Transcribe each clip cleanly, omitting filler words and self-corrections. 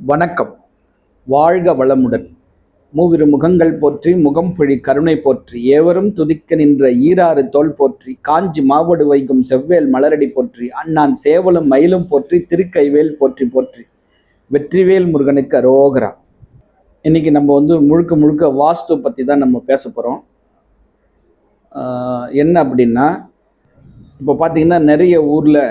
வணக்கம். வாழ்க வளமுடன். மூவிரு முகங்கள் போற்றி முகம்பொழி கருணை போற்றி ஏவரும் துதிக்க நின்ற ஈராறு தோள் போற்றி காஞ்சி மாவடு வைகும் செவ்வேல் மலரடி போற்றி அண்ணான் சேவலும் மயிலும் போற்றி திருக்கைவேல் போற்றி போற்றி வெற்றிவேல் முருகனுக்கு அரோகரா. இன்னைக்கு நம்ம முழுக்க முழுக்க வாஸ்து பற்றி தான் நம்ம பேச போகிறோம். என்ன அப்படின்னா, இப்போ பார்த்தீங்கன்னா நிறைய ஊரில்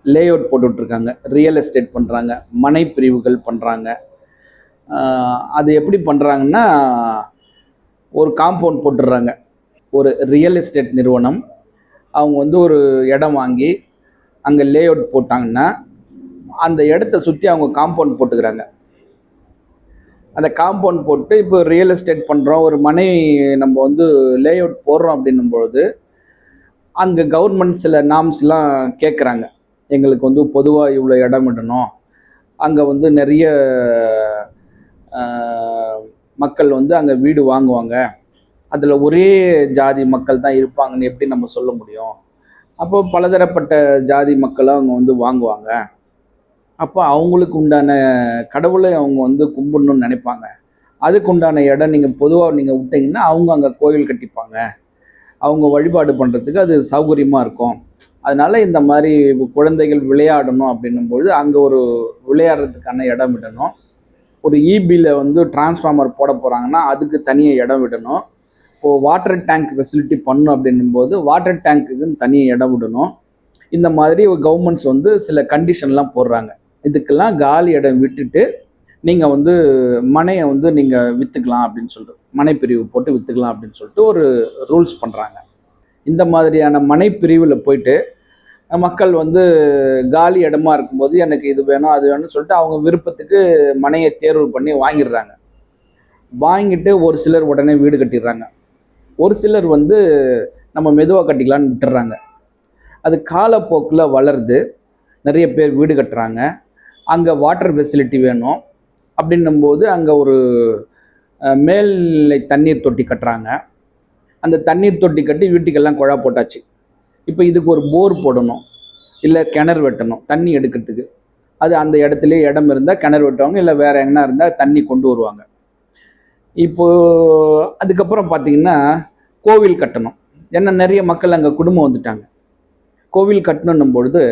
லே அவுட் போட்டுட்ருக்காங்க, ரியல் எஸ்டேட் பண்ணுறாங்க, மனை பிரிவுகள் பண்ணுறாங்க. அது எப்படி பண்ணுறாங்கன்னா, ஒரு காம்பவுண்ட் போட்டுடுறாங்க. ஒரு ரியல் எஸ்டேட் நிறுவனம் அவங்க ஒரு இடம் வாங்கி அங்கே லே அவுட் போட்டாங்கன்னா அந்த இடத்த சுற்றி அவங்க காம்பவுண்ட் போட்டுக்கிறாங்க. அந்த காம்பவுண்ட் போட்டு இப்போ ரியல் எஸ்டேட் பண்ணுறோம், ஒரு மனை நம்ம லே அவுட் போடுறோம் அப்படின்னும் பொழுது அங்கே கவர்மெண்ட் சில நாம்ஸ்லாம் கேட்குறாங்க. எங்களுக்கு பொதுவாக இவ்வளோ இடம் விடணும், அங்கே நிறைய மக்கள் அங்கே வீடு வாங்குவாங்க, அதில் ஒரே ஜாதி மக்கள் தான் இருப்பாங்கன்னு எப்படி நம்ம சொல்ல முடியும்? அப்போ பலதரப்பட்ட ஜாதி மக்களும் அவங்க வாங்குவாங்க. அப்போ அவங்களுக்கு உண்டான கடவுளை அவங்க கும்பிடணும்னு நினைப்பாங்க. அதுக்கு உண்டான இடம் நீங்கள் பொதுவாக நீங்கள் விட்டிங்கன்னா அவங்க அங்கே கோயில் கட்டிப்பாங்க, அவங்க வழிபாடு பண்ணுறதுக்கு அது சௌகரியமாக இருக்கும். அதனால இந்த மாதிரி குழந்தைகள் விளையாடணும் அப்படின்னும்பொழுது அங்கே ஒரு விளையாடுறதுக்கான இடம் விடணும். ஒரு இபியில் டிரான்ஸ்ஃபார்மர் போட போகிறாங்கன்னா அதுக்கு தனியாக இடம் விடணும். இப்போது வாட்டர் டேங்க் ஃபெசிலிட்டி பண்ணணும் அப்படின்னும்போது வாட்டர் டேங்க்குக்குன்னு தனியாக இடம் விடணும். இந்த மாதிரி கவர்மெண்ட்ஸ் சில கண்டிஷன்லாம் போடுறாங்க. இதுக்கெல்லாம் காலி இடம் விட்டுட்டு நீங்கள் மனையை நீங்கள் விற்றுக்கலாம் அப்படின்னு சொல்லிட்டு, மனை பிரிவு போட்டு விற்றுக்கலாம் அப்படின்னு சொல்லிட்டு ஒரு ரூல்ஸ் பண்ணுறாங்க. இந்த மாதிரியான மனை பிரிவில் போயிட்டு மக்கள் காலி இடமா இருக்கும்போது எனக்கு இது வேணும் அது வேணும்னு சொல்லிட்டு அவங்க விருப்பத்துக்கு மனையை தேர்வு பண்ணி வாங்கிடுறாங்க. வாங்கிட்டு ஒரு சிலர் உடனே வீடு கட்டிடுறாங்க, ஒரு சிலர் நம்ம மெதுவாக கட்டிக்கலான்னு விட்டுறாங்க. அது காலப்போக்கில் வளருது, நிறைய பேர் வீடு கட்டுறாங்க. அங்கே வாட்டர் ஃபெசிலிட்டி வேணும் அப்படின்னும்போது அங்கே ஒரு மேல்நிலை தண்ணீர் தொட்டி கட்டுறாங்க. அந்த தண்ணீர் தொட்டி கட்டி வீட்டுக்கெல்லாம் குழா போட்டாச்சு. இப்போ இதுக்கு ஒரு போர் போடணும், இல்லை கிணறு வெட்டணும் தண்ணி எடுக்கிறதுக்கு. அது அந்த இடத்துலேயே இடம் இருந்தால் கிணறு வெட்டுவாங்க, இல்லை வேறு எங்கன்னா இருந்தால் தண்ணி கொண்டு வருவாங்க. இப்போது அதுக்கப்புறம் பார்த்திங்கன்னா கோவில் கட்டணும். ஏன்னா நிறைய மக்கள் அங்கே குடும்பம் வந்துட்டாங்க. கோவில் கட்டணும் பொழுது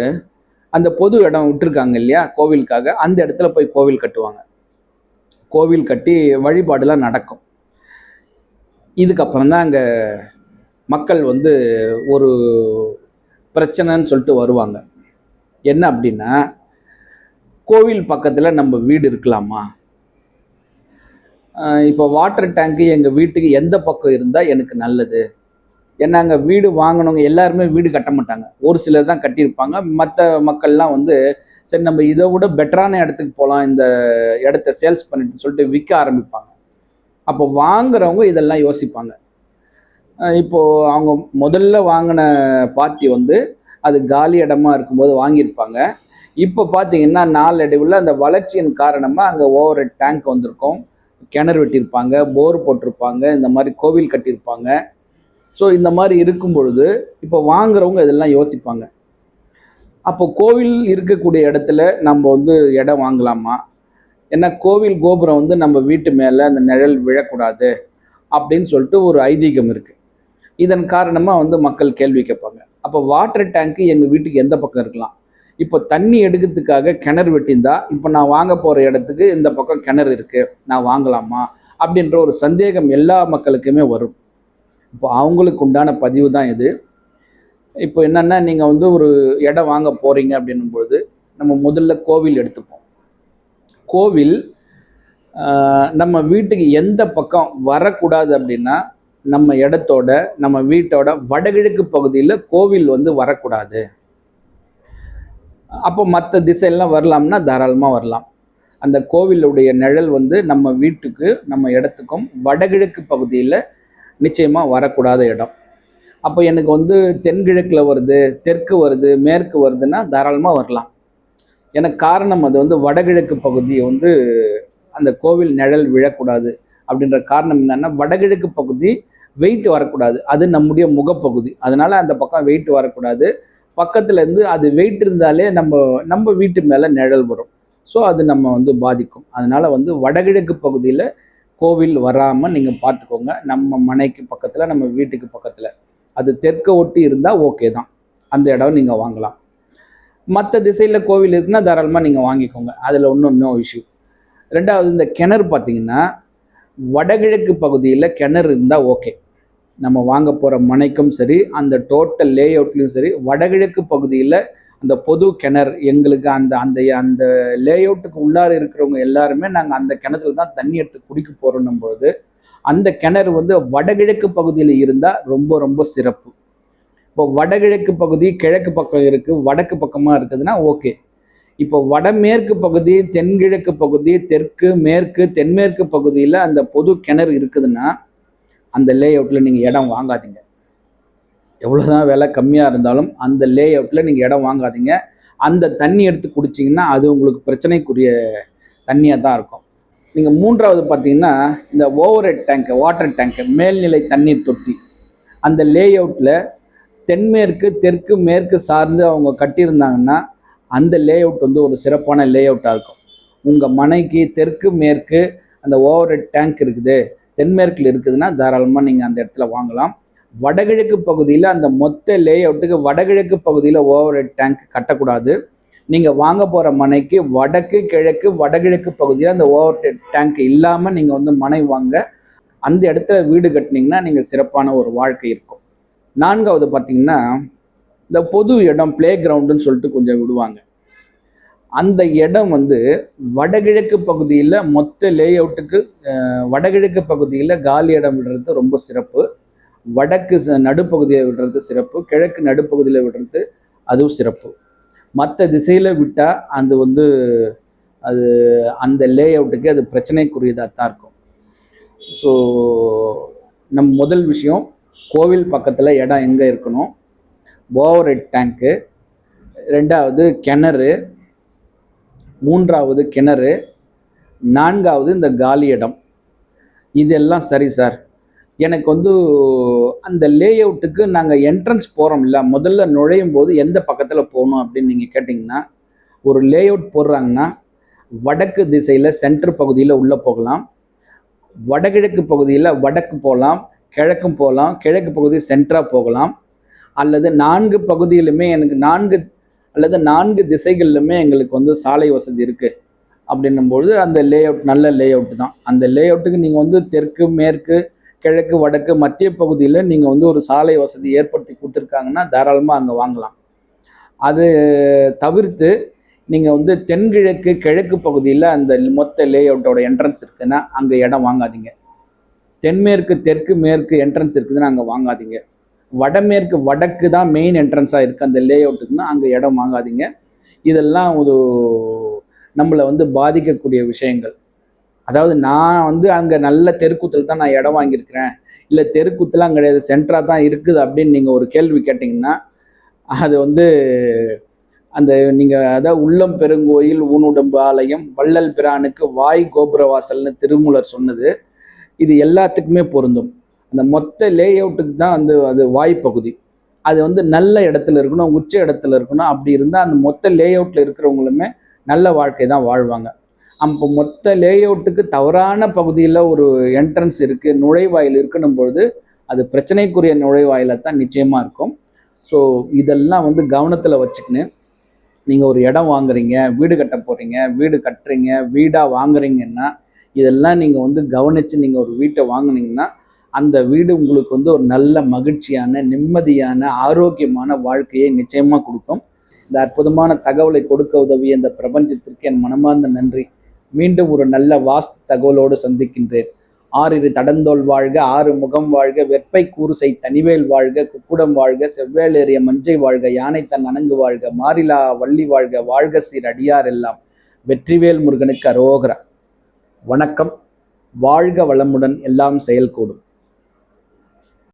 அந்த பொது இடம் விட்டுருக்காங்க இல்லையா கோவிலுக்காக, அந்த இடத்துல போய் கோவில் கட்டுவாங்க. கோவில் கட்டி வழிபாடுலாம் நடக்கும். இதுக்கப்புறம் தான் அங்கே மக்கள் ஒரு பிரச்சனைன்னு சொல்லிட்டு வருவாங்க. என்ன அப்படின்னா, கோவில் பக்கத்தில் நம்ம வீடு இருக்கலாமா? இப்போ வாட்டர் டேங்க்கு எங்கள் வீட்டுக்கு எந்த பக்கம் இருந்தால் எனக்கு நல்லது? ஏன்னா அங்கே வீடு வாங்கினவங்க எல்லாருமே வீடு கட்ட மாட்டாங்க, ஒரு சிலர் தான் கட்டியிருப்பாங்க. மற்ற மக்கள்லாம் சரி நம்ம இதை விட பெட்டரான இடத்துக்கு போகலாம், இந்த இடத்த சேல்ஸ் பண்ணிட்டு சொல்லிட்டு விற்க ஆரம்பிப்பாங்க. அப்போ வாங்குறவங்க இதெல்லாம் யோசிப்பாங்க. இப்போது அவங்க முதல்ல வாங்கின பார்ட்டி அது காலி இடமா இருக்கும்போது வாங்கியிருப்பாங்க. இப்போ பார்த்தீங்கன்னா நாளடைவில் அந்த வளர்ச்சியின் காரணமாக அங்கே ஓவர் டேங்க் வந்திருக்கும், கிணறு வெட்டியிருப்பாங்க, போர் போட்டிருப்பாங்க, இந்த மாதிரி கோவில் கட்டியிருப்பாங்க. ஸோ இந்த மாதிரி இருக்கும் பொழுது இப்போ வாங்குறவங்க இதெல்லாம் யோசிப்பாங்க. அப்போ கோவில் இருக்கக்கூடிய இடத்துல நம்ம இடம் வாங்கலாமா? ஏன்னா கோவில் கோபுரம் நம்ம வீட்டு மேலே அந்த நிழல் விழக்கூடாது அப்படின்னு சொல்லிட்டு ஒரு ஐதீகம் இருக்குது. இதன் காரணமாக மக்கள் கேள்வி கேட்பாங்க. அப்போ வாட்டர் டேங்க்கு எங்கள் வீட்டுக்கு எந்த பக்கம் இருக்கலாம்? இப்போ தண்ணி எடுக்கிறதுக்காக கிணறு வெட்டியிருந்தா இப்போ நான் வாங்க போகிற இடத்துக்கு இந்த பக்கம் கிணறு இருக்குது, நான் வாங்கலாமா அப்படின்ற ஒரு சந்தேகம் எல்லா மக்களுக்குமே வரும். இப்போ அவங்களுக்கு உண்டான பதிவு தான் இது. இப்போ என்னென்னா, நீங்கள் ஒரு இடம் வாங்க போகிறீங்க அப்படின்னும் பொழுது நம்ம முதல்ல கோவில் எடுத்துப்போம். கோவில் நம்ம வீட்டுக்கு எந்த பக்கம் வரக்கூடாது அப்படின்னா, நம்ம இடத்தோட நம்ம வீட்டோட வடகிழக்கு பகுதியில் கோவில் வரக்கூடாது. அப்போ மற்ற திசையெல்லாம் வரலாம்னா தாராளமாக வரலாம். அந்த கோவிலுடைய நிழல் நம்ம வீட்டுக்கு நம்ம இடத்துக்கும் வடகிழக்கு பகுதியில் நிச்சயமாக வரக்கூடாத இடம். அப்போ எனக்கு தென்கிழக்கில் வருது, தெற்கு வருது, மேற்கு வருதுன்னா தாராளமாக வரலாம். எனக்கு காரணம் அது வடகிழக்கு பகுதியை அந்த கோவில் நிழல் விழக்கூடாது அப்படின்ற காரணம் என்னன்னா, வடகிழக்கு பகுதி வெயிட் வரக்கூடாது, அது நம்முடைய முகப்பகுதி. அதனால அந்த பக்கம் வெயிட் வரக்கூடாது. பக்கத்துல இருந்து அது வெயிட் இருந்தாலே நம்ம வீட்டு மேலே நிழல் வரும். ஸோ அது நம்ம வந்து பாதிக்கும். அதனால வந்து வடகிழக்கு பகுதியில் கோவில் வராமல் நீங்கள் பார்த்துக்கோங்க. நம்ம மனைக்கு பக்கத்தில், நம்ம வீட்டுக்கு பக்கத்தில். அது தெற்க ஒட்டி இருந்தால் ஓகே தான், அந்த இடம் நீங்கள் வாங்கலாம். மற்ற திசையில் கோவில் இருக்குன்னா தாராளமாக நீங்கள் வாங்கிக்கோங்க, அதில் ஒன்றும் நோ இஷ்யூ. ரெண்டாவது, இந்த கிணறு பார்த்தீங்கன்னா வடகிழக்கு பகுதியில் கிணறு இருந்தால் ஓகே. நம்ம வாங்க போகிற மனைக்கும் சரி, அந்த டோட்டல் லே அவுட்லையும் சரி, வடகிழக்கு பகுதியில் அந்த பொது கிணறு எங்களுக்கு அந்த அந்த அந்த லே அவுட்டுக்கு உள்ளார இருக்கிறவங்க எல்லாருமே நாங்கள் அந்த கிணத்துல தான் தண்ணி எடுத்து குடிக்க போகிறோன்னும் பொழுது அந்த கிணறு வந்து வடகிழக்கு பகுதியில் இருந்தால் ரொம்ப ரொம்ப சிறப்பு. இப்போ வடகிழக்கு பகுதி கிழக்கு பக்கம் இருக்குது, வடக்கு பக்கமாக இருக்குதுன்னா ஓகே. இப்போ வடமேற்கு பகுதி, தென்கிழக்கு பகுதி, தெற்கு, மேற்கு, தென்மேற்கு பகுதியில் அந்த பொது கிணறு இருக்குதுன்னா அந்த லே அவுட்டில் நீங்கள் இடம் வாங்காதீங்க. எவ்வளோதான் விலை கம்மியாக இருந்தாலும் அந்த லே அவுட்டில் நீங்கள் இடம் வாங்காதீங்க. அந்த தண்ணி எடுத்து குடிச்சிங்கன்னா அது உங்களுக்கு பிரச்சனைக்குரிய தண்ணியாக தான் இருக்கும். நீங்கள் மூன்றாவது பார்த்தீங்கன்னா, இந்த ஓவர் ஹெட் டேங்க்கு, வாட்டர் டேங்க்கு, மேல்நிலை தண்ணீர் தொட்டி, அந்த லே அவுட்டில் தென்மேற்கு, தெற்கு, மேற்கு சார்ந்து அவங்க கட்டியிருந்தாங்கன்னா அந்த லே அவுட் வந்து ஒரு சிறப்பான லே அவுட்டாக இருக்கும். உங்கள் மனைக்கு தெற்கு மேற்கு அந்த ஓவர் ஹெட் டேங்க் இருக்குது, தென்மேற்கில் இருக்குதுன்னா தாராளமாக நீங்கள் அந்த இடத்துல வாங்கலாம். வடகிழக்கு பகுதியில் அந்த மொத்த லே அவுட்டுக்கு வடகிழக்கு பகுதியில் ஓவர் ஹெட் டேங்க் கட்டக்கூடாது. நீங்கள் வாங்க போகிற மனைக்கு வடக்கு, கிழக்கு, வடகிழக்கு பகுதியில் அந்த ஓவர் ஹெட் டேங்க் இல்லாமல் நீங்கள் வந்து மனை வாங்க. அந்த இடத்துல வீடு கட்டினீங்கன்னா நீங்கள் சிறப்பான ஒரு வாழ்க்கை இருக்கும். நான்காவது பார்த்தீங்கன்னா, இந்த பொது இடம் பிளே கிரவுண்டுன்னு சொல்லிட்டு கொஞ்சம் விடுவாங்க. அந்த இடம் வந்து வடகிழக்கு பகுதியில் மொத்த லே அவுட்டுக்கு வடகிழக்கு பகுதியில் காலி இடம் விடுறது ரொம்ப சிறப்பு. வடக்கு நடுப்பகுதியை விடுறது சிறப்பு, கிழக்கு நடுப்பகுதியில் விடுறது அதுவும் சிறப்பு. மற்ற திசையில் விட்டால் அது வந்து அது அந்த லே அவுட்டுக்கு அது பிரச்சனைக்குரியதாக தான் இருக்கும். ஸோ நம்ம முதல் விஷயம், கோவில் பக்கத்தில் இடம் எங்கே இருக்கணும், ஓவர் ஹெட் டேங்க்கு, ரெண்டாவது கிணறு, மூன்றாவது கிணறு, நான்காவது இந்த காலி இடம். இதெல்லாம் சரி சார், எனக்கு வந்து அந்த லே அவுட்டுக்கு நாங்கள் என்ட்ரன்ஸ் போகிறோம் இல்லை, முதல்ல நுழையும் போது எந்த பக்கத்தில் போகணும் அப்படின்னு நீங்கள் கேட்டிங்கன்னா, ஒரு லே அவுட் போடுறாங்கன்னா வடக்கு திசையில் சென்டர் பகுதியில் உள்ளே போகலாம், வடகிழக்கு பகுதியில் வடக்கு போகலாம், கிழக்கும் போகலாம், கிழக்கு பகுதி சென்டராக போகலாம், அல்லது 4 பகுதியிலுமே எனக்கு 4 திசைகளிலுமே எங்களுக்கு வந்து சாலை வசதி இருக்குது அப்படின்னும்பொழுது அந்த லே அவுட் நல்ல லே அவுட் தான். அந்த லே அவுட்டுக்கு நீங்கள் வந்து தெற்கு, மேற்கு, கிழக்கு, வடக்கு, மத்திய பகுதியில் நீங்கள் வந்து ஒரு சாலை வசதி ஏற்படுத்தி கொடுத்துருக்காங்கன்னா தாராளமாக அங்கே வாங்கலாம். அது தவிர்த்து நீங்கள் வந்து தென்கிழக்கு, கிழக்கு பகுதியில் அந்த மொத்த லே அவுட்டோட என்ட்ரன்ஸ் இருக்குதுன்னா அங்கே இடம் வாங்காதீங்க. தென்மேற்கு, தெற்கு, மேற்கு என்ட்ரன்ஸ் இருக்குதுன்னா அங்கே வாங்காதீங்க. வடமேற்கு, வடக்கு தான் மெயின் என்ட்ரன்ஸாக இருக்குது அந்த லே அவுட்டுக்குன்னா அங்கே இடம் வாங்காதீங்க. இதெல்லாம் ஒரு நம்மளை வந்து பாதிக்கக்கூடிய விஷயங்கள். அதாவது நான் வந்து அங்கே நல்ல தெருக்கூத்தில் தான் நான் இடம் வாங்கியிருக்கிறேன், இல்லை தெருக்கூத்துலாம் கிடையாது சென்டராக தான் இருக்குது அப்படின்னு நீங்கள் ஒரு கேள்வி கேட்டிங்கன்னா அது வந்து அந்த நீங்கள் அதாவது உள்ளம் பெருங்கோயில் ஊனுடம்பு ஆலயம் வள்ளல் பிரானுக்கு வாய் கோபுரவாசல்னு திருமூலர் சொன்னது இது எல்லாத்துக்குமே பொருந்தும். அந்த மொத்த லே அவுட்டுக்கு தான் வந்து அது வாய்ப்பகுதி. அது வந்து நல்ல இடத்துல இருக்கணும், உச்ச இடத்துல இருக்கணும். அப்படி இருந்தால் அந்த மொத்த லே அவுட்டில் இருக்கிறவங்களுமே நல்ல வாழ்க்கை தான் வாழ்வாங்க. அப்போ மொத்த லே அவுட்டுக்கு தவறான பகுதியில் ஒரு என்ட்ரன்ஸ் இருக்குது, நுழைவாயில் இருக்கணும் பொழுது அது பிரச்சனைக்குரிய நுழைவாயிலாக தான் நிச்சயமாக இருக்கும். ஸோ இதெல்லாம் வந்து கவனத்தில் வச்சுக்கின்னு நீங்கள் ஒரு இடம் வாங்குறீங்க, வீடு கட்ட போகிறீங்க, வீடு கட்டுறீங்க, வீடாக வாங்குறீங்கன்னா இதெல்லாம் நீங்கள் வந்து கவனித்து நீங்கள் ஒரு வீட்டை வாங்கினீங்கன்னா அந்த வீடு உங்களுக்கு வந்து ஒரு நல்ல மகிழ்ச்சியான, நிம்மதியான, ஆரோக்கியமான வாழ்க்கையை நிச்சயமாக கொடுக்கும். இந்த அற்புதமான தகவலை கொடுக்க உதவிய இந்த பிரபஞ்சத்திற்கு என் மனமார்ந்த நன்றி. மீண்டும் ஒரு நல்ல வாஸ்து தகவலோடு சந்திக்கின்றேன். 6 தடந்தோல் வாழ்க, 6 முகம் வாழ்க, வெப்பை கூறுசை தனிவேல் வாழ்க, குக்குடம் வாழ்க, செவ்வேலேறிய மஞ்சை வாழ்க, யானை தன் அணங்கு வாழ்க, மாறிலா வள்ளி வாழ்க, வாழ்க சீர் அடியார் எல்லாம். வெற்றிவேல் முருகனுக்கு அரோகரா. வணக்கம். வாழ்க வளமுடன், எல்லாம் செயல்கூடும்.